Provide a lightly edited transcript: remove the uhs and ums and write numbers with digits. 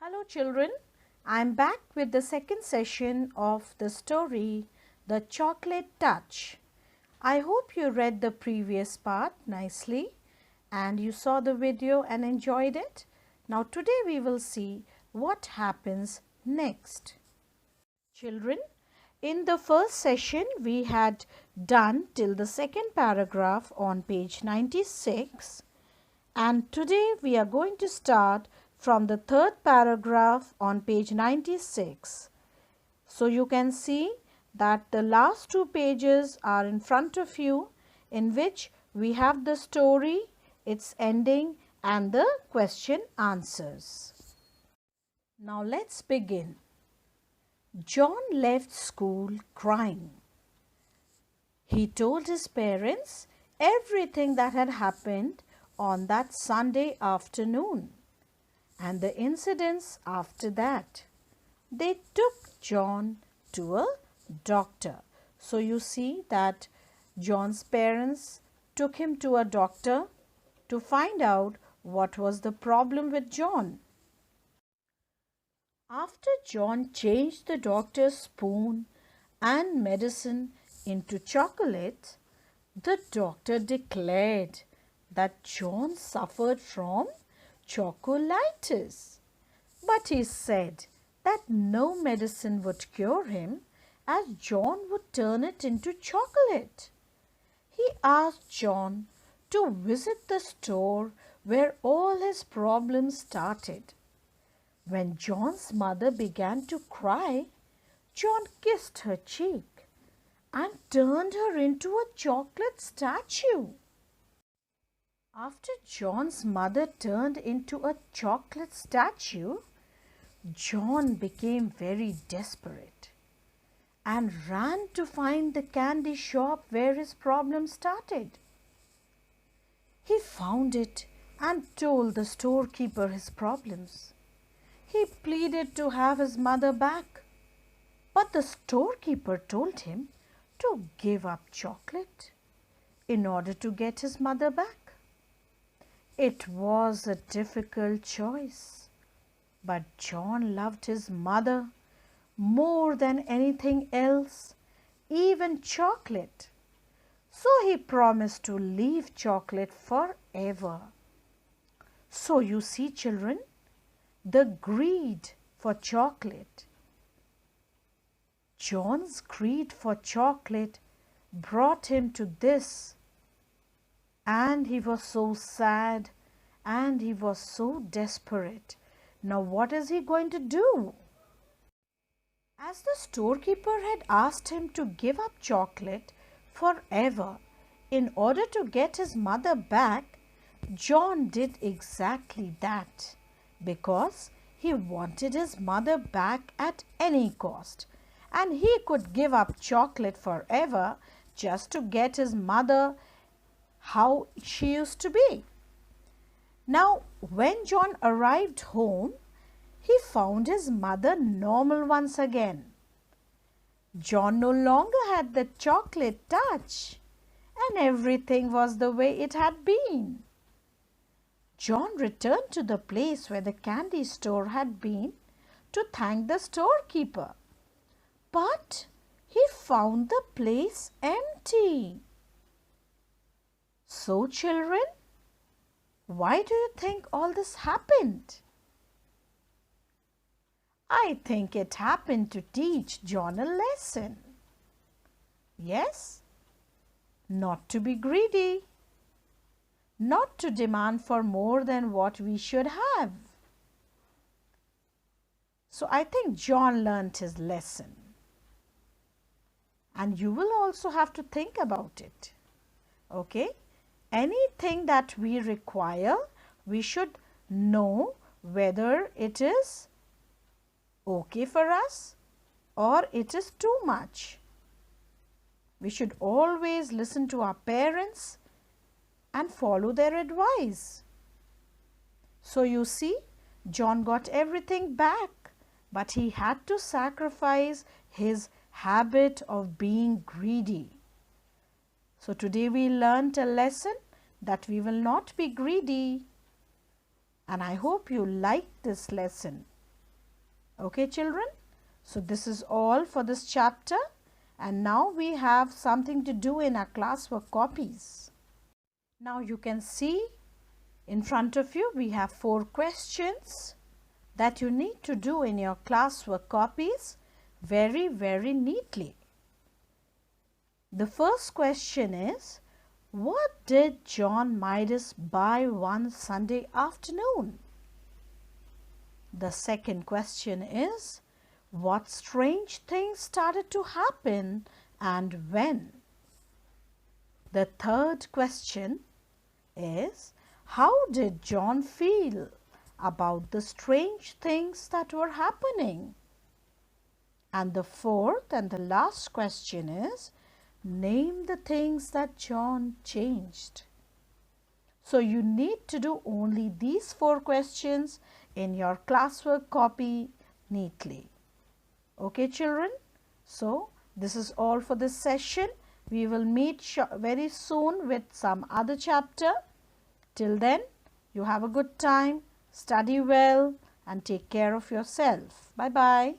Hello children, I am back with the second session of the story The Chocolate Touch. I hope you read the previous part nicely and you saw the video and enjoyed it. Now today we will see what happens next. Children, in the first session we had done till the second paragraph on page 96, and today we are going to start from the third paragraph on page 96. So you can see that the last two pages are in front of you, in which we have the story, its ending and the question answers. Now let's begin. John left school crying. He told his parents everything that had happened on that Sunday afternoon and the incidents after that. They took John to a doctor. So you see that John's parents took him to a doctor to find out what was the problem with John. After John changed the doctor's spoon and medicine into chocolate, the doctor declared that John suffered from chocolitis. But he said that no medicine would cure him, as John would turn it into chocolate. He asked John to visit the store where all his problems started. When John's mother began to cry, John kissed her cheek and turned her into a chocolate statue. After John's mother turned into a chocolate statue, John became very desperate and ran to find the candy shop where his problem started. He found it and told the storekeeper his problems. He pleaded to have his mother back, but the storekeeper told him to give up chocolate in order to get his mother back. It was a difficult choice, but John loved his mother more than anything else, even chocolate. So he promised to leave chocolate forever. So you see, children, the greed for chocolate. John's greed for chocolate brought him to this. And he was so sad and he was so desperate. Now what is he going to do? As the storekeeper had asked him to give up chocolate forever in order to get his mother back, John did exactly that because he wanted his mother back at any cost, and he could give up chocolate forever just to get his mother how she used to be. Now, when John arrived home, he found his mother normal once again. John no longer had the chocolate touch, and everything was the way it had been. John returned to the place where the candy store had been to thank the storekeeper, but he found the place empty. So children, why do you think all this happened? I think it happened to teach John a lesson. Yes, not to be greedy, not to demand for more than what we should have. So I think John learnt his lesson. And you will also have to think about it. Okay? Anything that we require, we should know whether it is okay for us or it is too much. We should always listen to our parents and follow their advice. So you see, John got everything back, but he had to sacrifice his habit of being greedy. So today we learnt a lesson that we will not be greedy. And I hope you liked this lesson. Okay, children? So this is all for this chapter, and now we have something to do in our classwork copies. Now you can see in front of you we have 4 questions that you need to do in your classwork copies very, very neatly. The first question is, what did John Midas buy one Sunday afternoon? The second question is, what strange things started to happen and when? The third question is, how did John feel about the strange things that were happening? And the fourth and the last question is, name the things that John changed. So you need to do only these 4 questions in your classwork copy neatly. Okay, children? So this is all for this session. We will meet very soon with some other chapter. Till then, you have a good time, study well, and take care of yourself. Bye-bye.